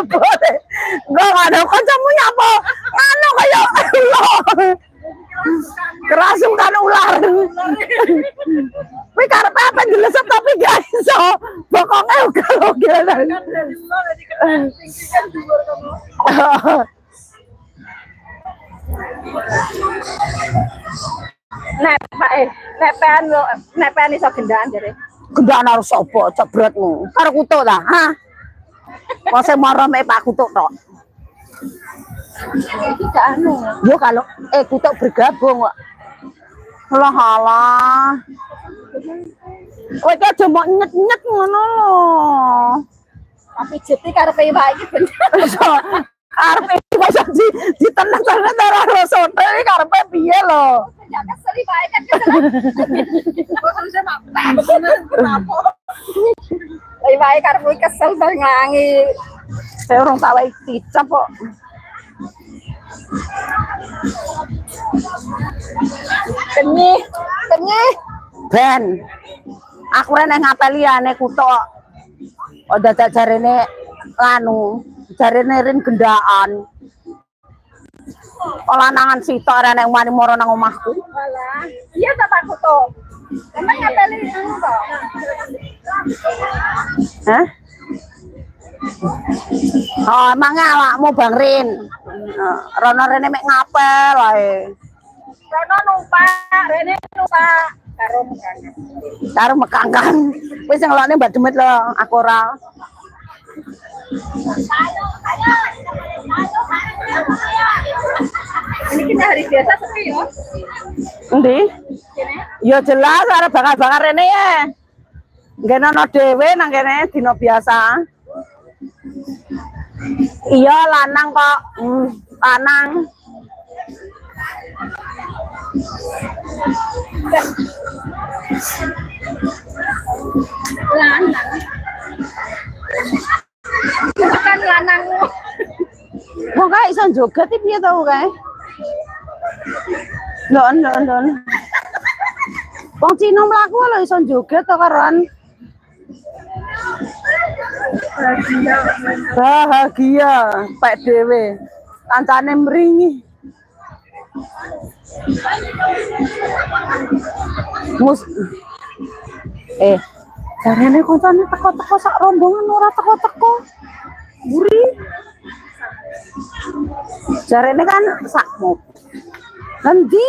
boleh. Enggak ada kancamu nyapa. Anu kaya ular. Kerasukan ular. Kowe karepe apa dilesep tapi gak iso. Bokonge ugal-ugal. Nepen iso gendaan jare. Gendaan harus sapa cebretmu. Karo kutuk ta, ha? Kok sing marame Pak Kutuk tok. Iki gak anu. Yo kalau kutuk bergabung kok. Lah halah. Kowe iki aja mbok nyet-nyet ngono lho. Tapi jeti karepe wae iki bener. Karepe masa ditenang-tenang ora rosote iki karepe piye lho? Ya kesel wae kan kesel. Kok harusnya mak kenapa? Wae karepe kesel bal ngangi. Saya orang tak wae dicap kok. Kenyi. Ben. Aku rene ngapeli ane kutuk. Oh dadak jarene lanu, jarene rin gendaan. Lanangan sitok rene wani moro nang omahku. Walah. Iya ta Pak Kutuk. Emang ngapeli anu to? Hah? Oh, emangnya awakmu Bang Rin. Rono rene mek ngapel ae. Rono numpak, rene numpak karo Mekangkang. Wis ngelokne Mbak Demit lho, aku ora. Ini kita hari biasa sepi ya. Endi? Ya jelas arep bakal-bakal rene ya. Ngene dhewe nang kene dina biasa. Iya lanang kok. Lanang. Bukan lanang. Wong kae iso joget iki piye to kae? Lon. Wong Cina mlaku lho iso joget to karoan. Bahagia pek dhewe. Kancane mringi. Jarene kancane teko-teko sak rombongan ora teko-teko. Buri. Jarene kan sakmu. Nanti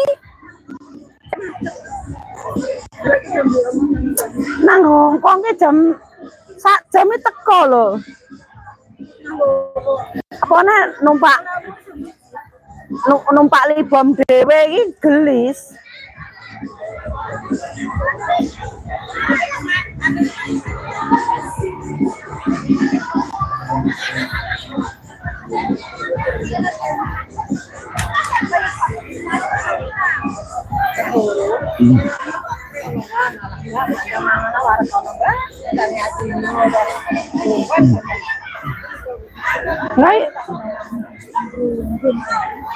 nang Hongkong ke jam sak jam teko lho. Apane numpak libom dhewe iki gelis.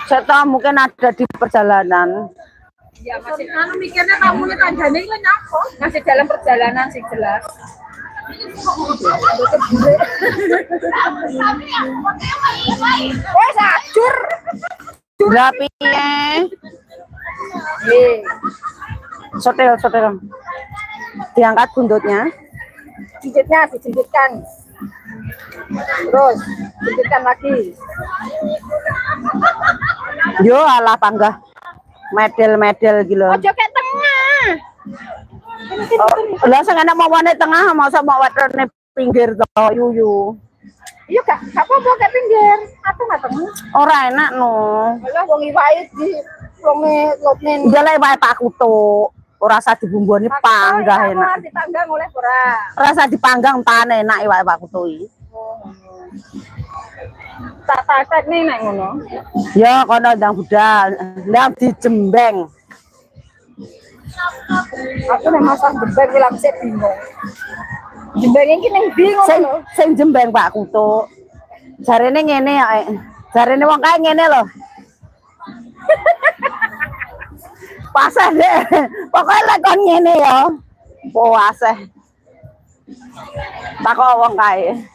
Saya tahu mungkin ada di perjalanan. Ya masih mikirnya tamunya kandane iki nyapa? Masih dalam perjalanan sih jelas. Wes acur. Lah piye? Sotel. Diangkat buntutnya. Dijepitkan. Terus jepitkan lagi. Yo alah panggah. Medel gitu. Ojo ke tengah. Lah sing enak mawane tengah masa mau watone pinggir to yuyu. Iya gak apa-apa ke pinggir. Atau nggak tengah. Ora enak no. Lah wong iwake di lopmen. Iya lah wae Pak Kutuk. Ora usah dibumboni panggah enak. Dipanggang oleh ora. Ora usah dipanggang tan enak wae Pak Kutuk iki. Tak nih nek ngono. Ya kono ndang budal, ndang dijembeng. Aku nek masak jembeng iki lak bingung. Jembeng iki ning bingung lho. Sing jembeng Pak Kutuk. Jarene ngene ya. Jarene wong kae ngene lho. Pasah deh. Pokoke lek kon ngene ya. Puaseh. Takok wong kae.